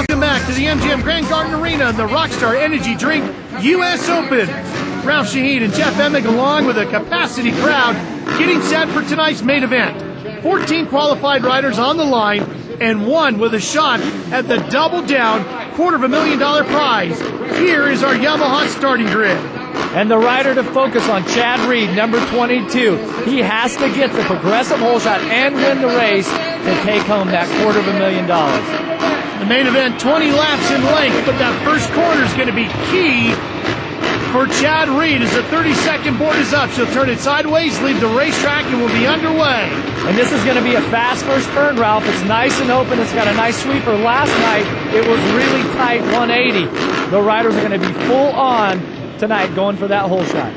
Welcome back to the MGM Grand Garden Arena and the Rockstar Energy Drink U.S. Open. Ralph Shaheen and Jeff Emig along with a capacity crowd getting set for tonight's main event. 14 qualified riders on the line and one with a shot at the double down $250,000 prize. Here is our Yamaha starting grid. And the rider to focus on, Chad Reed, number 22. He has to get the progressive hole shot and win the race to take home that $250,000. The main event, 20 laps in length, but that first corner is going to be key for Chad Reed as the 30-second board is up. She'll turn it sideways, leave the racetrack, and we'll be underway. And this is going to be a fast first turn, Ralph. It's nice and open. It's got a nice sweeper. Last night, it was really tight, 180. The riders are going to be full on tonight going for that hole shot.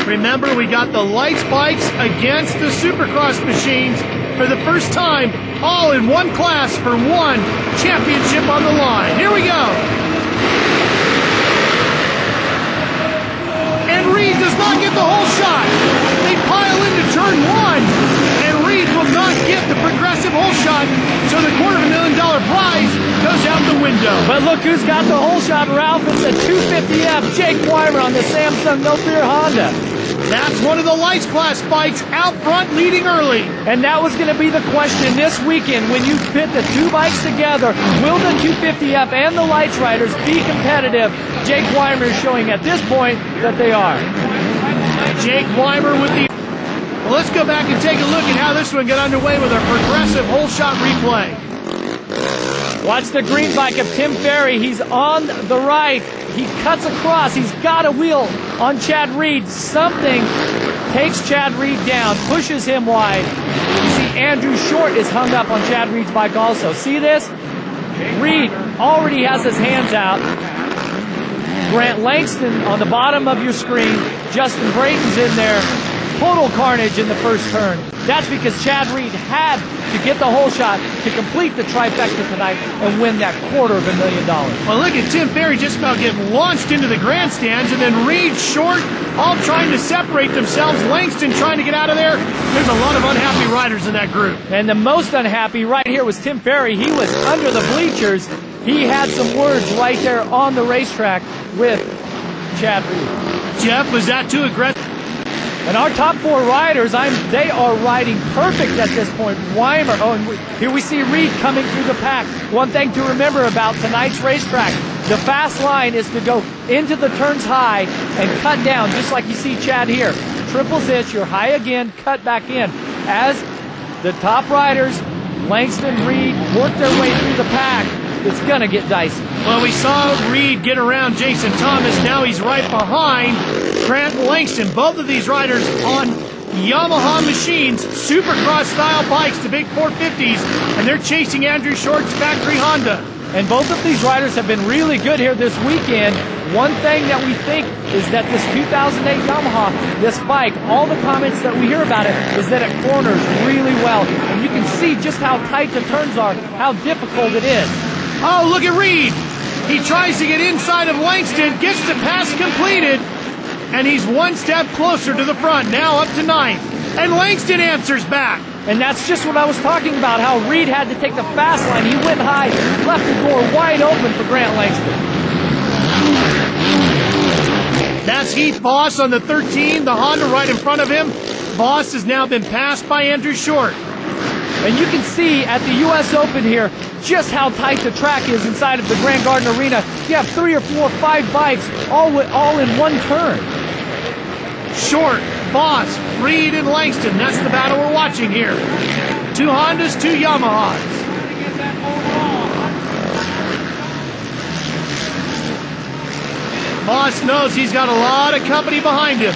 Remember, we got the lights bikes against the Supercross machines for the first time, all in one class for one championship on the line. Here we go. And Reed does not get the hole shot. They pile into turn one, and Reed will not get the progressive hole shot, so the $250,000 prize goes out the window. But look who's got the hole shot, Ralph. It's a 250F Jake Weimer on the Samsung No Fear Honda. That's one of the lights class bikes out front leading early. And that was going to be the question this weekend when you pit the two bikes together. Will the 250F and the lights riders be competitive? Jake Weimer is showing at this point that they are. Jake Weimer with the... Well, let's go back and take a look at how this one got underway with our progressive hole shot replay. Watch the green bike of Tim Ferry. He's on the right. He cuts across. He's got a wheel on Chad Reed. Something takes Chad Reed down, pushes him wide. You see Andrew Short is hung up on Chad Reed's bike also. See this? Reed already has his hands out. Grant Langston on the bottom of your screen. Justin Brayton's in there. Total carnage in the first turn. That's because Chad Reed had to get the hole shot to complete the trifecta tonight and win that $250,000. Well, look at Tim Ferry just about getting launched into the grandstands, and then Reed, Short, all trying to separate themselves. Langston trying to get out of there. There's a lot of unhappy riders in that group. And the most unhappy right here was Tim Ferry. He was under the bleachers. He had some words right there on the racetrack with Chad Reed. Jeff, was that too aggressive? And our top four riders, they are riding perfect at this point. Weimer, and here we see Reed coming through the pack. One thing to remember about tonight's racetrack, the fast line is to go into the turns high and cut down, just like you see Chad here. Triple hitch, you're high again, cut back in. As the top riders, Langston, Reed, work their way through the pack, it's going to get dicey. Well, we saw Reed get around Jason Thomas. Now he's right behind Grant Langston. Both of these riders on Yamaha machines, Supercross-style bikes, the big 450s, and they're chasing Andrew Short's factory Honda. And both of these riders have been really good here this weekend. One thing that we think is that this 2008 Yamaha, this bike, all the comments that we hear about it is that it corners really well. And you can see just how tight the turns are, how difficult it is. Oh, look at Reed. He tries to get inside of Langston, gets the pass completed, and he's one step closer to the front, now up to ninth. And Langston answers back. And that's just what I was talking about, how Reed had to take the fast line. He went high, left the door wide open for Grant Langston. That's Heath Voss on the 13, the Honda right in front of him. Voss has now been passed by Andrew Short. And you can see at the U.S. Open here just how tight the track is inside of the Grand Garden Arena. You have 3 or 4 or 5 bikes all in one turn. Short, Voss, Reed, and Langston. That's the battle we're watching here. 2 Hondas, 2 Yamahas. Voss knows he's got a lot of company behind him.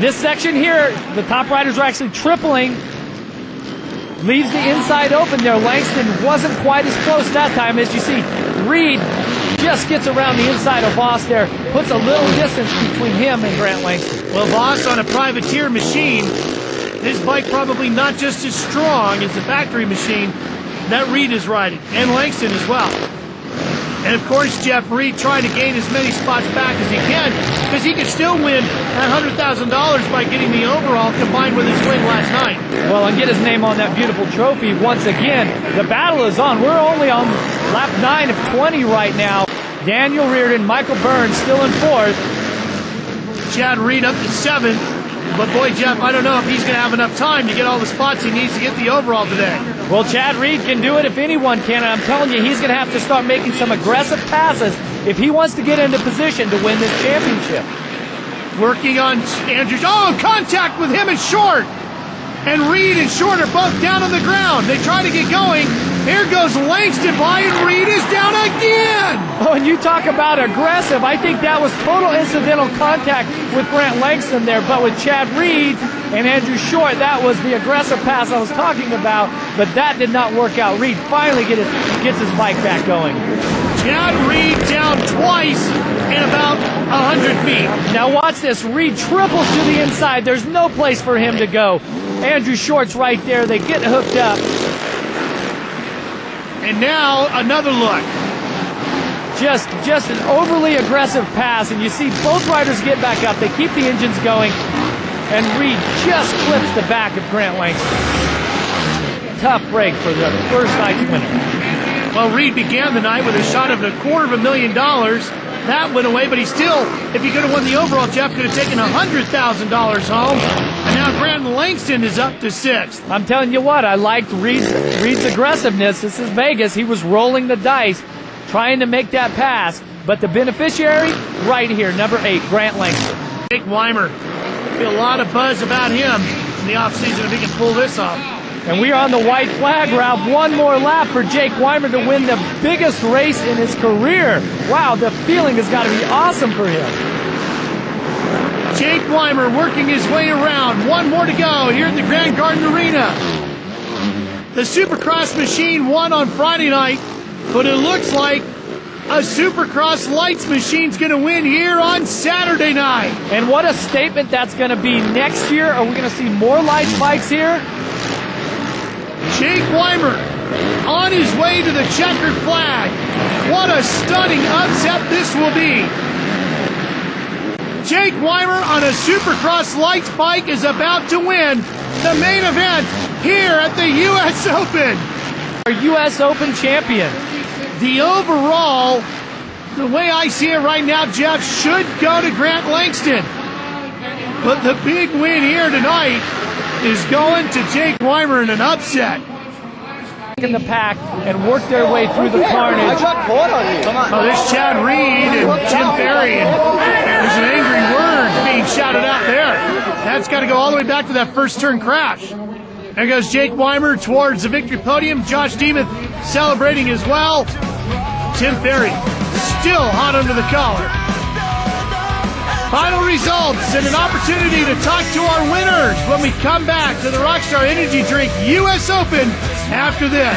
This section here, the top riders are actually tripling. Leaves the inside open there. Langston wasn't quite as close that time. As you see, Reed just gets around the inside of Voss there, puts a little distance between him and Grant Langston. Well, Voss on a privateer machine, his bike probably not just as strong as the factory machine that Reed is riding, and Langston as well. And of course, Jeff Reed trying to gain as many spots back as he can, because he could still win that $100,000 by getting the overall combined with his win last night. Well, and get his name on that beautiful trophy once again. The battle is on. We're only on lap 9 of 20 right now. Daniel Reardon, Michael Burns still in 4th. Chad Reed up to 7th. But boy, Jeff, I don't know if he's going to have enough time to get all the spots he needs to get the overall today. Well, Chad Reed can do it if anyone can, and I'm telling you, he's going to have to start making some aggressive passes if he wants to get into position to win this championship. Working on Andrews. Oh, contact with him and Short. And Reed and Short are both down on the ground. They try to get going. Here goes Langston by, and Reed is down again. Oh, and you talk about aggressive. I think that was total incidental contact with Grant Langston there. But with Chad Reed and Andrew Short, that was the aggressive pass I was talking about. But that did not work out. Reed finally gets his bike back going. Chad Reed down twice in about 100 feet. Now watch this. Reed triples to the inside. There's no place for him to go. Andrew Short's right there. They get hooked up. And now another look. Just an overly aggressive pass, and you see both riders get back up. They keep the engines going, and Reed just clips the back of Grant Langston. Tough break for the first night's winner. Well, Reed began the night with a shot of $250,000. That went away, but he still, if he could have won the overall, Jeff could have taken $100,000 home. And now Grant Langston is up to 6th. I'm telling you what, I liked Reed's aggressiveness. This is Vegas. He was rolling the dice, trying to make that pass. But the beneficiary, right here, number 8, Grant Langston. Jake Weimer. Be a lot of buzz about him in the offseason if he can pull this off. And we are on the white flag route. One more lap for Jake Weimer to win the biggest race in his career. Wow, the feeling has got to be awesome for him. Jake Weimer working his way around. One more to go here at the Grand Garden Arena. The Supercross machine won on Friday night, but it looks like a Supercross lights machine's going to win here on Saturday night. And what a statement that's going to be next year. Are we going to see more lights bikes here? Jake Weimer on his way to the checkered flag. What a stunning upset this will be. Jake Weimer on a Supercross lights bike is about to win the main event here at the U.S. Open. Our U.S. Open champion. The overall, the way I see it right now, Jeff, should go to Grant Langston. But the big win here tonight is going to Jake Weimer in an upset. In the pack and work their way through the carnage. Oh, there's Chad Reed and Jim Ferry, and there's some angry words being shouted out there. That's got to go all the way back to that first turn crash. There goes Jake Weimer towards the victory podium. Josh Demuth celebrating as well. Tim Ferry still hot under the collar. Final results and an opportunity to talk to our winners when we come back to the Rockstar Energy Drink U.S. Open after this.